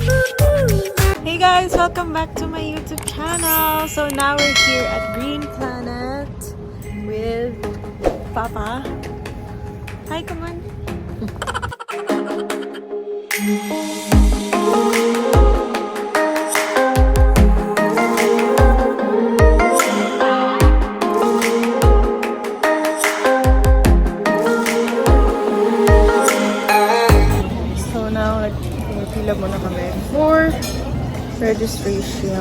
Hey guys, welcome back to my YouTube channel. So now we're here at Green Planet with Papa. Hi, come on. So now, pila muna kami for registration.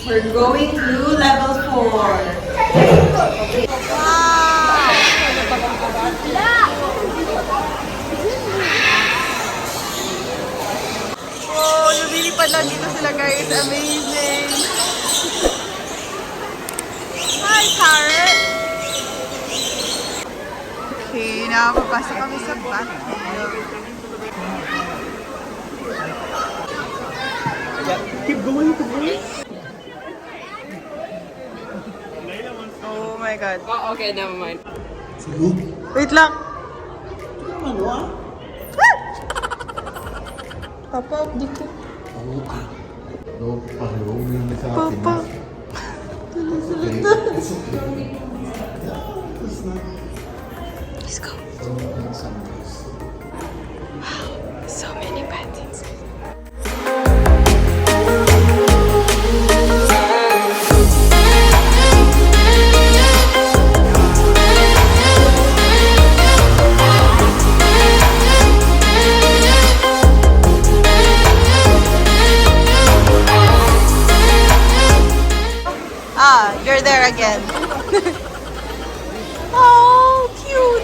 We're going to level 4. Oh, lumilipad lang dito sila guys. Amazing! Hi, Carrot! Okay, nakapapasok kami sa bathroom. Keep going, keep going. Oh my God. Oh, okay, never mind. Wait lang! Ano ah? Papa, dito. Oo ah. No, parang yung sa atin. Papa. Let's go. Wow, so many paintings. Ah, you're there again. Oh, cute.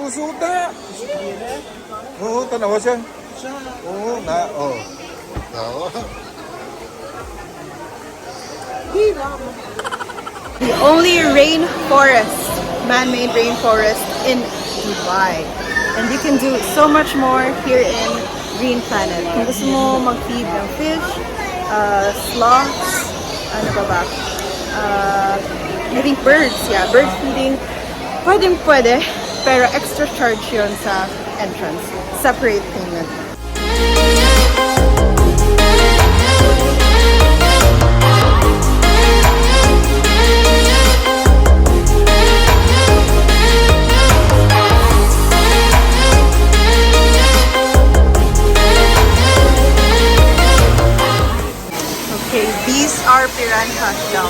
Suta. Oo, tanawa siya. Oo, na, oh. Tawa. The only rainforest, man-made rainforest in Dubai. And you can do so much more here in Green Planet. Kung gusto mo mag-feed ng fish, sloths, ano pa ba? I think birds, yeah, bird feeding. Pwede. Pero extra charge yun sa entrance. Separate payment. Okay, these are piranhas daw.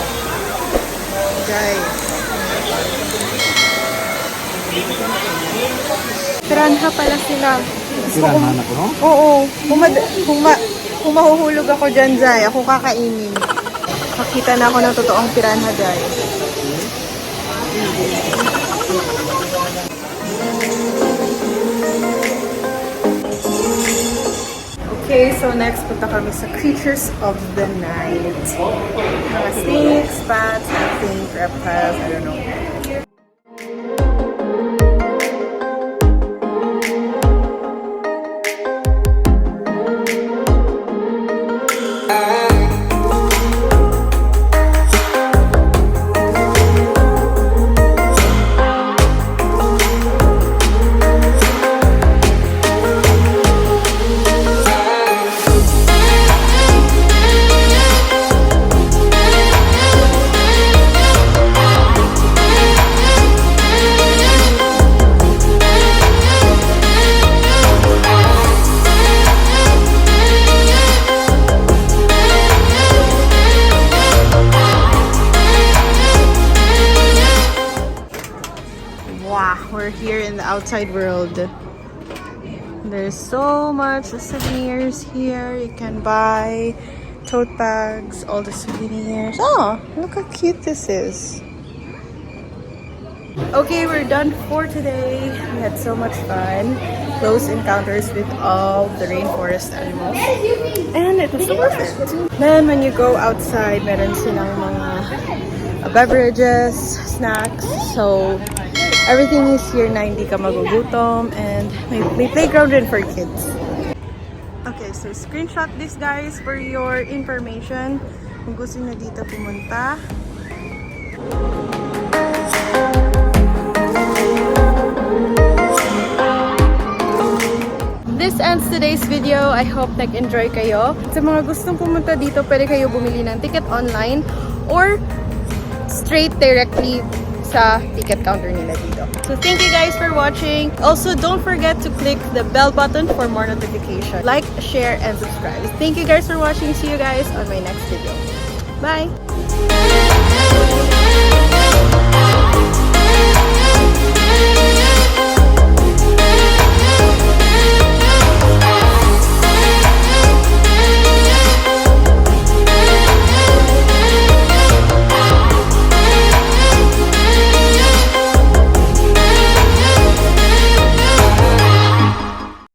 Guys. Piranha pala sila. Piranha na ko, no? Oo. Kung mahuhulog ako dyan, Zay, ako kakainin. Makita na ako ng totoong piranha, guys. Okay, so next punta kami sa creatures of the night. Mga snakes, bats, I think, reptiles, I don't know. outside world. There's so much souvenirs here. You can buy tote bags, all the souvenirs. Oh, look how cute this is. Okay, we're done for today. We had so much fun. Close encounters with all the rainforest animals. And it was so worth it. Then when you go outside, meron silang mga beverages, snacks. So everything is here na hindi ka magugutom. And may playground rin for kids. Okay, so screenshot this guys for your information. Kung gusto nyo dito pumunta. This ends today's video. I hope nag-enjoy kayo. Sa mga gustong pumunta dito, pwede kayo bumili ng ticket online or straight directly sa ticket counter nila dito. So thank you guys for watching. Also, don't forget to click the bell button for more notifications. Like, share, and subscribe. Thank you guys for watching. See you guys on my next video. Bye!